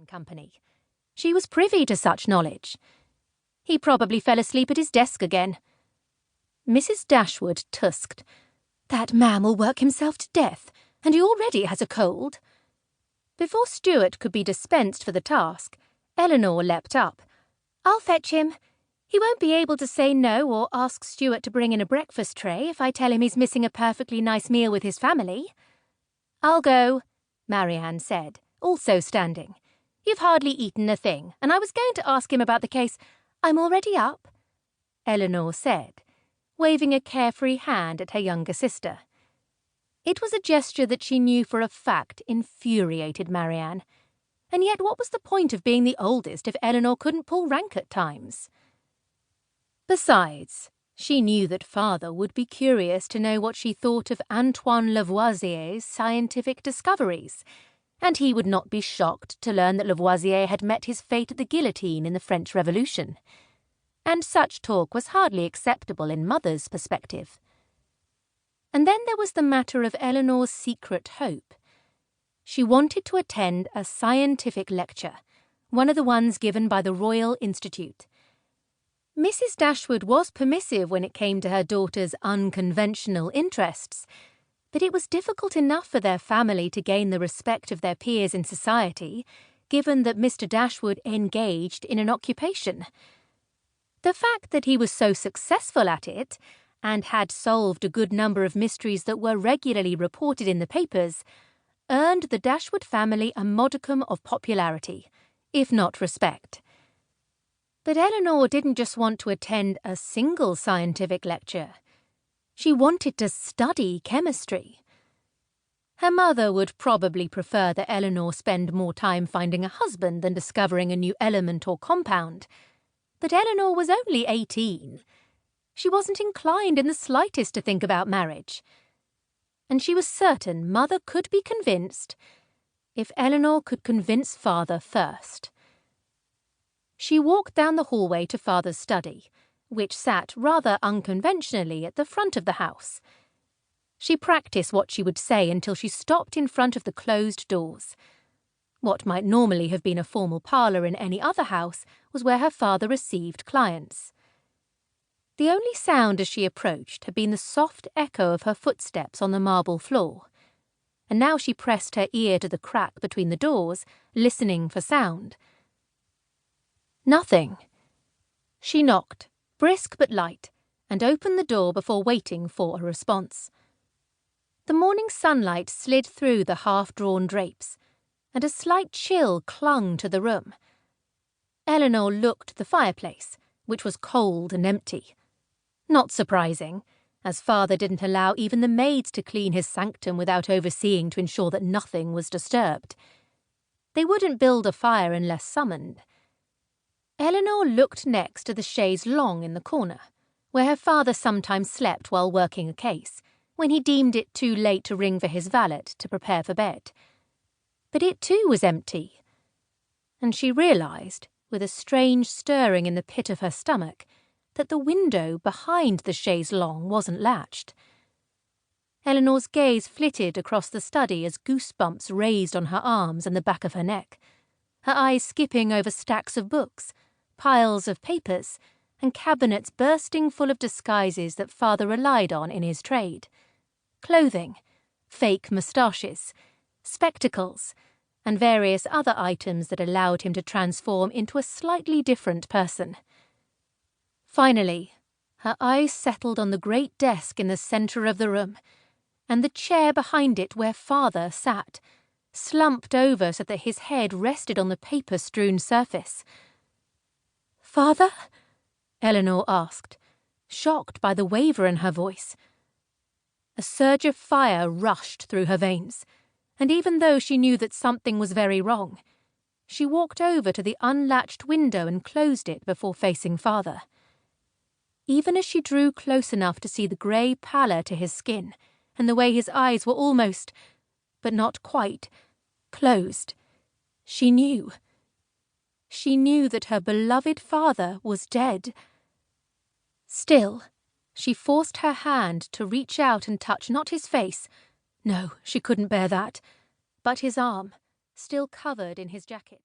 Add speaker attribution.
Speaker 1: Company. She was privy to such knowledge. He probably fell asleep at his desk again. Mrs. Dashwood tusked. "That man will work himself to death, and he already has a cold." Before Stuart could be dispensed for the task, Elinor leapt up. "I'll fetch him. He won't be able to say no or ask Stuart to bring in a breakfast tray if I tell him he's missing a perfectly nice meal with his family." "I'll go," Marianne said, also standing. "You've hardly eaten a thing, and I was going to ask him about the case." "I'm already up," Elinor said, waving a carefree hand at her younger sister. It was a gesture that she knew for a fact infuriated Marianne. And yet what was the point of being the oldest if Elinor couldn't pull rank at times? Besides, she knew that father would be curious to know what she thought of Antoine Lavoisier's scientific discoveries, and he would not be shocked to learn that Lavoisier had met his fate at the guillotine in the French Revolution. And such talk was hardly acceptable in Mother's perspective. And then there was the matter of Elinor's secret hope. She wanted to attend a scientific lecture, one of the ones given by the Royal Institute. Mrs. Dashwood was permissive when it came to her daughter's unconventional interests, but it was difficult enough for their family to gain the respect of their peers in society, given that Mr. Dashwood engaged in an occupation. The fact that he was so successful at it, and had solved a good number of mysteries that were regularly reported in the papers, earned the Dashwood family a modicum of popularity, if not respect. But Elinor didn't just want to attend a single scientific lecture. She wanted to study chemistry. Her mother would probably prefer that Elinor spend more time finding a husband than discovering a new element or compound. But Elinor was only 18. She wasn't inclined in the slightest to think about marriage. And she was certain Mother could be convinced if Elinor could convince Father first. She walked down the hallway to Father's study, which sat rather unconventionally at the front of the house. She practiced what she would say until she stopped in front of the closed doors. What might normally have been a formal parlour in any other house was where her father received clients. The only sound as she approached had been the soft echo of her footsteps on the marble floor, and now she pressed her ear to the crack between the doors, listening for sound. Nothing. She knocked, brisk but light, and opened the door before waiting for a response. The morning sunlight slid through the half-drawn drapes, and a slight chill clung to the room. Elinor looked at the fireplace, which was cold and empty. Not surprising, as Father didn't allow even the maids to clean his sanctum without overseeing to ensure that nothing was disturbed. They wouldn't build a fire unless summoned. Elinor looked next to the chaise longue in the corner, where her father sometimes slept while working a case, when he deemed it too late to ring for his valet to prepare for bed. But it too was empty, and she realised, with a strange stirring in the pit of her stomach, that the window behind the chaise longue wasn't latched. Elinor's gaze flitted across the study as goosebumps raised on her arms and the back of her neck, her eyes skipping over stacks of books, piles of papers, and cabinets bursting full of disguises that Father relied on in his trade. Clothing, fake moustaches, spectacles, and various other items that allowed him to transform into a slightly different person. Finally, her eyes settled on the great desk in the centre of the room, and the chair behind it where Father sat, slumped over so that his head rested on the paper-strewn surface. "Father?" Elinor asked, shocked by the waver in her voice. A surge of fire rushed through her veins, and even though she knew that something was very wrong, she walked over to the unlatched window and closed it before facing Father. Even as she drew close enough to see the grey pallor to his skin, and the way his eyes were almost, but not quite, closed, she knew. She knew that her beloved father was dead. Still, she forced her hand to reach out and touch not his face, no, she couldn't bear that, but his arm, still covered in his jacket.